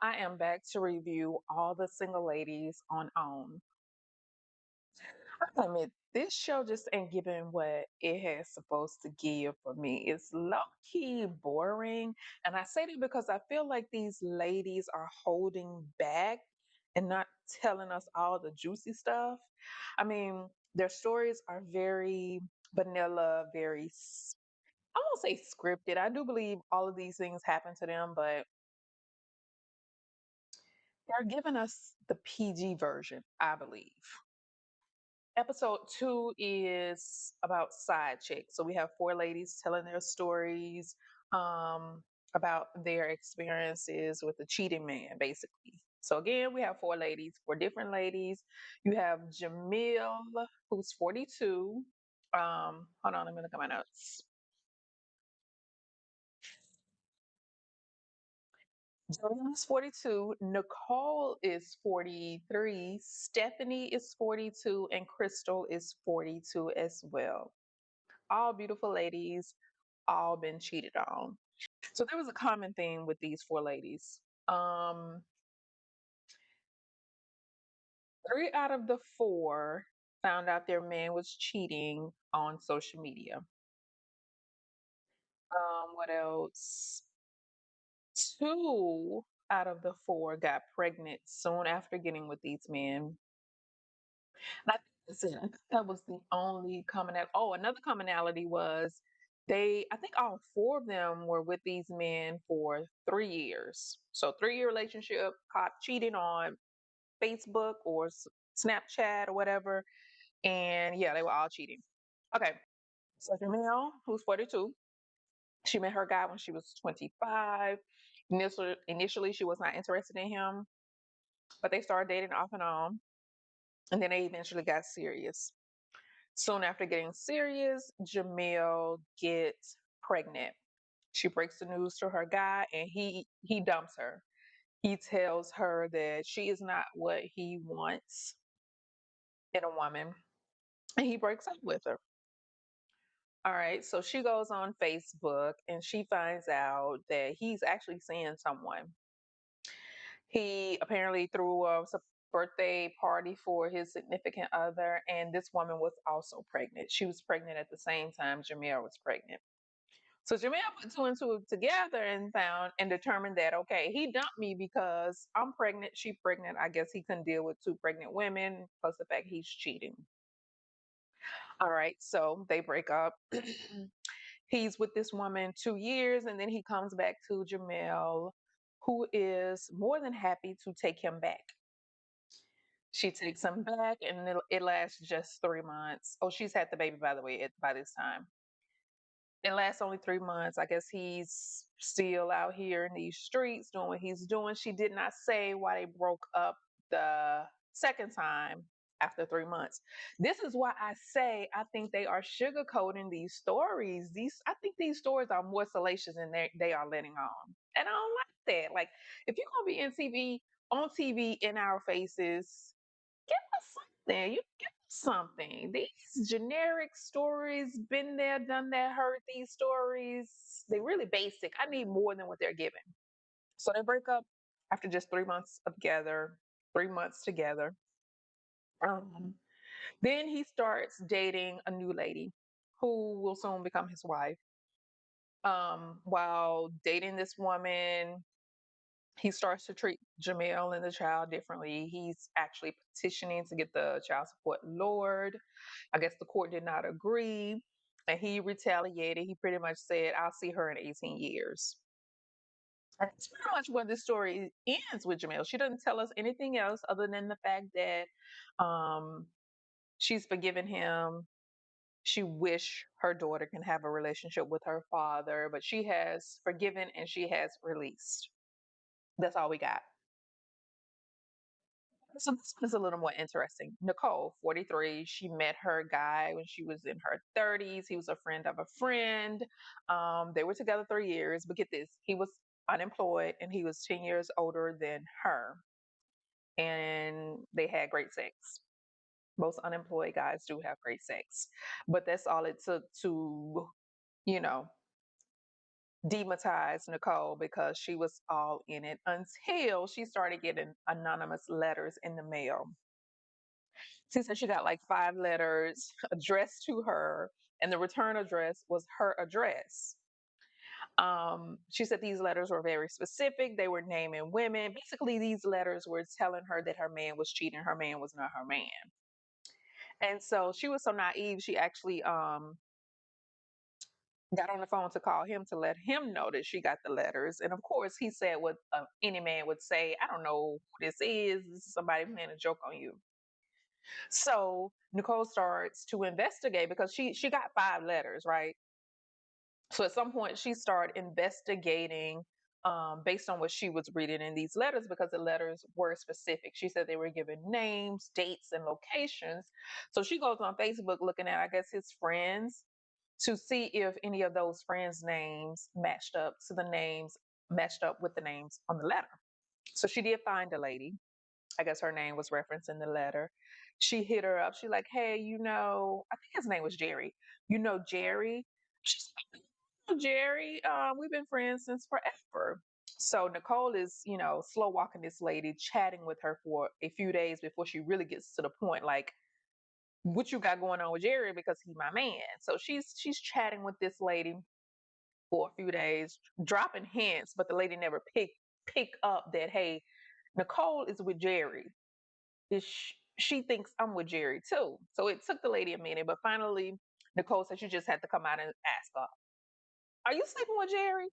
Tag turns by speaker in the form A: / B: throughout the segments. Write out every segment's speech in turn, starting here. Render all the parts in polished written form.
A: I am back to review all the single ladies on OWN. I admit, this show just ain't giving what it has supposed to give for me. It's low key boring. And I say that because I feel like these ladies are holding back and not telling us all the juicy stuff. I mean, their stories are very vanilla, I won't say scripted. I do believe all of these things happen to them, but they're giving us the PG version, I believe. Episode 2 is about side chicks. So we have four ladies telling their stories um, about their experiences with the cheating man, basically. So again, we have four different ladies. You have Jamil, who's 42. Hold on, let me look at my notes. Jordan is 42, Nicole is 43, Stephanie is 42, and Crystal is 42 as well. All beautiful ladies, all been cheated on. So there was a common theme with these four ladies. Um, Three out of the four found out their man was cheating on social media. What else? Two out of the four got pregnant soon after getting with these men. And I think that's it. I think that was the only commonality. Oh, another commonality was I think all four of them were with these men for 3 years. So 3 year relationship, caught cheating on Facebook or Snapchat or whatever. And yeah, they were all cheating. Okay. So Jamel, who's 42, she met her guy when she was 25. Initially, she was not interested in him, but they started dating off and on. And then they eventually got serious. Soon after getting serious, Jamil gets pregnant. She breaks the news to her guy and he dumps her. He tells her that she is not what he wants in a woman and he breaks up with her. All right, so she goes on Facebook and she finds out that he's actually seeing someone. He apparently threw a birthday party for his significant other, and this woman was also pregnant. She was pregnant at the same time Jamil was pregnant. So Jamel put two and two together and found and determined that okay, he dumped me because I'm pregnant, she pregnant. I guess he couldn't deal with two pregnant women, plus the fact he's cheating. All right, so they break up. He's with this woman 2 years, and then he comes back to Jamel, who is more than happy to take him back. She takes him back, and it lasts just 3 months. Oh, she's had the baby, by the way, by this time. It lasts only 3 months. I guess he's still out here in these streets doing what he's doing. She did not say why they broke up the second time after 3 months. This is why I say I think they are sugarcoating these stories. I think these stories are more salacious than they are letting on. And I don't like that. Like if you're gonna be on TV in our faces, give us something. You give us something. These generic stories, been there, done that, heard these stories. They really basic. I need more than what they're giving. So they break up after just 3 months of together, 3 months together. Um, then he starts dating a new lady who will soon become his wife. While dating this woman, he starts to treat Jamel and the child differently. He's actually petitioning to get the child support lowered. I guess the court did not agree, and he retaliated. He pretty much said, I'll see her in 18 years. And that's pretty much where this story ends with Jamel. She doesn't tell us anything else other than the fact that um, she's forgiven him. She wish her daughter can have a relationship with her father, but she has forgiven and she has released. That's all we got. So this one is a little more interesting. Nicole, 43, she met her guy when she was in her 30s. He was a friend of a friend. They were together 3 years, but get this, he was unemployed and he was 10 years older than her. And they had great sex. Most unemployed guys do have great sex, but that's all it took to, you know, demonetized Nicole because she was all in it until she started getting anonymous letters in the mail. She said she got like 5 letters addressed to her, and the return address was her address. She said these letters were very specific. They were naming women. Basically, these letters were telling her that her man was cheating. Her man was not her man. And so she was so naive. She actually got on the phone to call him to let him know that she got the letters. And of course, he said what any man would say: I don't know who this is. This is somebody playing a joke on you. So Nicole starts to investigate because she got 5 letters, right? So at some point, she started investigating based on what she was reading in these letters because the letters were specific. She said they were given names, dates, and locations. So she goes on Facebook looking at, I guess, his friends to see if any of those friends' names matched up to the names, matched up with the names on the letter. So she did find a lady. I guess her name was referenced in the letter. She hit her up. She like, hey, I think his name was Jerry. Jerry? She's like, Jerry, we've been friends since forever. So Nicole is, slow walking this lady, chatting with her for a few days before she really gets to the point, like, what you got going on with Jerry because he's my man. So she's chatting with this lady for a few days, dropping hints, but the lady never pick up that, hey, Nicole is with Jerry. Is she thinks I'm with Jerry too. So it took the lady a minute, but finally Nicole said she just had to come out and ask her, are you sleeping with Jerry?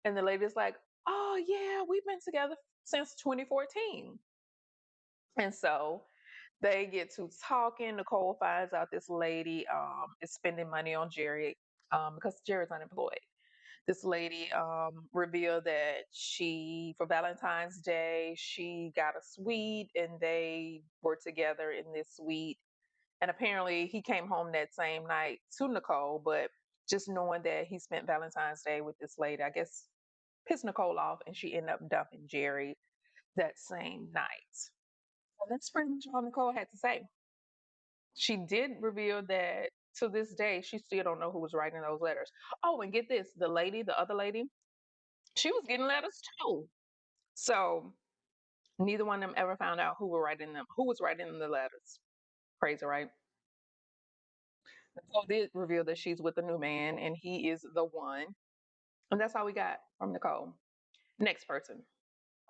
A: And the lady's like, oh yeah, we've been together since 2014. And so they get to talking. Nicole finds out this lady is spending money on Jerry because Jerry's unemployed. This lady revealed that for Valentine's Day, she got a suite and they were together in this suite. And apparently he came home that same night to Nicole, but just knowing that he spent Valentine's Day with this lady, I guess pissed Nicole off and she ended up dumping Jerry that same night. And that's pretty much all Nicole had to say. She did reveal that to this day, she still don't know who was writing those letters. Oh, and get this, the other lady, she was getting letters too. So neither one of them ever found out who was writing the letters. Crazy, right? Nicole did reveal that she's with a new man and he is the one. And that's all we got from Nicole. Next person.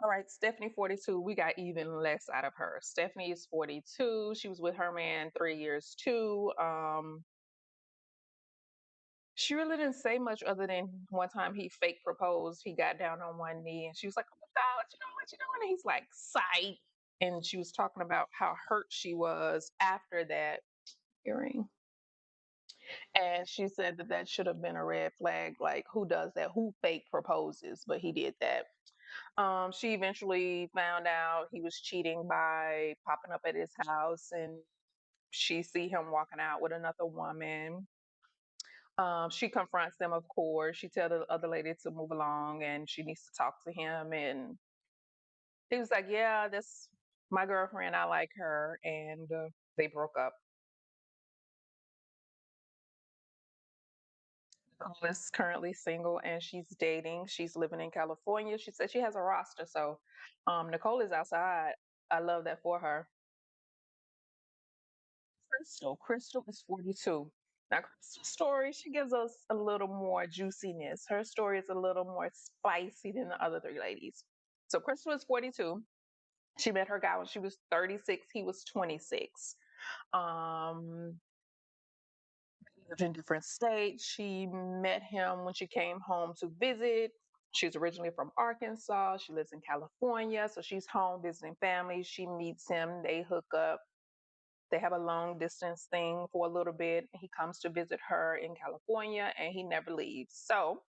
A: All right, Stephanie 42. We got even less out of her. Stephanie is 42. She was with her man 3 years too. She really didn't say much other than one time he fake proposed. He got down on one knee and she was like, oh my God, what you doing? And he's like, sight. And she was talking about how hurt she was after that hearing. And she said that that should have been a red flag. Like, who does that? Who fake proposes? But he did that. She eventually found out he was cheating by popping up at his house, and she see him walking out with another woman. She confronts them, of course. She tell the other lady to move along, and she needs to talk to him. And he was like, "Yeah, that's my girlfriend. I like her," and they broke up. Nicole is currently single and she's dating. She's living in California. She said she has a roster, so Nicole is outside. I love that for her. Crystal is 42. Now, Crystal's story, she gives us a little more juiciness. Her story is a little more spicy than the other 3 ladies. So, Crystal is 42. She met her guy when she was 36. He was 26. Um, lived in different states. She met him when she came home to visit. She's originally from Arkansas. She lives in California. So, she's home visiting family. She meets him. They hook up. They have a long distance thing for a little bit. He comes to visit her in California and he never leaves. So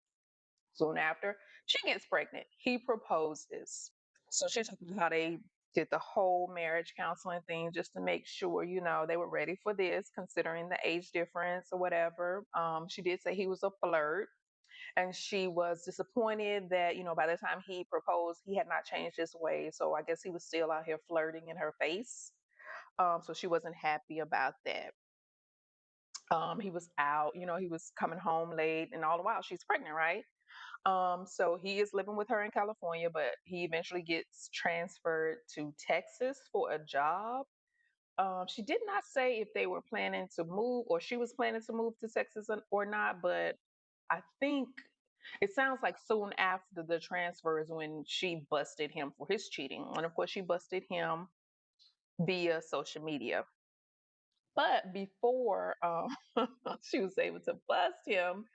A: soon after, she gets pregnant. He proposes. So she talked about how they did the whole marriage counseling thing just to make sure, they were ready for this, considering the age difference or whatever. She did say he was a flirt. And she was disappointed that, by the time he proposed, he had not changed his ways. So I guess he was still out here flirting in her face. So she wasn't happy about that. He was out, he was coming home late, and all the while she's pregnant, right? So he is living with her in California, but he eventually gets transferred to Texas for a job. She did not say if they were planning to move or she was planning to move to Texas or not, but I think it sounds like soon after the transfer is when she busted him for his cheating. And of course, she busted him via social media. But before she was able to bust him,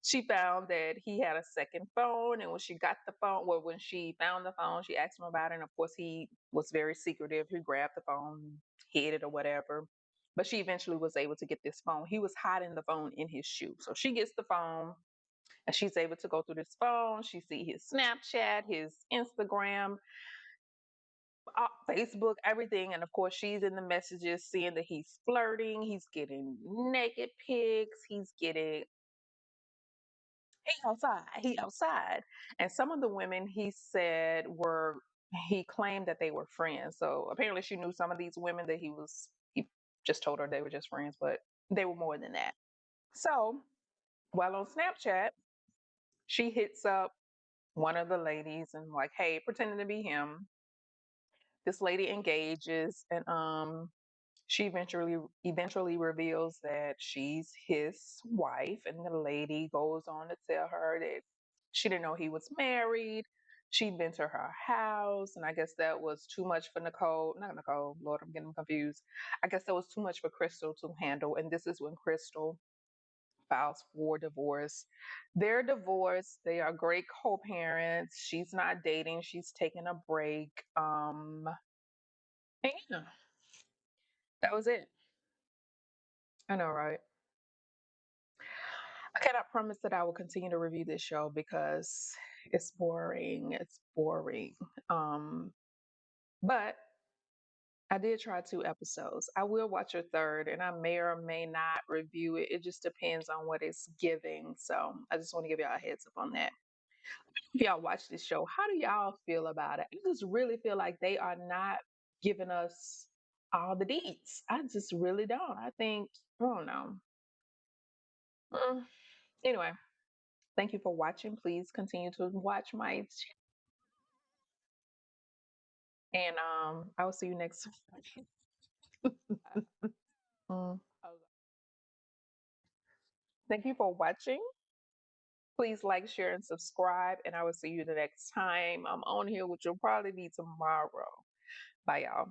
A: she found that he had a second phone. And when she got the phone, well, when she found the phone, she asked him about it. And of course, he was very secretive. He grabbed the phone, hid it, or whatever. But she eventually was able to get this phone. He was hiding the phone in his shoe. So she gets the phone and she's able to go through this phone. She see his Snapchat, his Instagram, Facebook, everything. And of course, she's in the messages seeing that he's flirting, he's getting naked pics, he outside. And some of the women he said he claimed that they were friends. So apparently she knew some of these women that he just told her they were just friends, but they were more than that. So while on Snapchat, she hits up one of the ladies and like, hey, pretending to be him. This lady engages and she eventually reveals that she's his wife, and the lady goes on to tell her that she didn't know he was married. She'd been to her house, and I guess that was too much for Nicole. Not Nicole, Lord, I'm getting confused. I guess that was too much for Crystal to handle, and this is when Crystal files for divorce. They're divorced. They are great co-parents. She's not dating. She's taking a break. And yeah, that was it. I know, right? I cannot promise that I will continue to review this show because it's boring. It's boring. Um, but I did try 2 episodes. I will watch a third, and I may or may not review it. It just depends on what it's giving. So I just want to give y'all a heads up on that. If y'all watch this show, how do y'all feel about it? I just really feel like they are not giving us all the deets. I just really don't. I think, I don't know. Mm. Anyway, thank you for watching. Please continue to watch my and I will see you next. Mm. Thank you for watching. Please like, share, and subscribe, and I will see you the next time I'm on here, which will probably be tomorrow. Bye, y'all.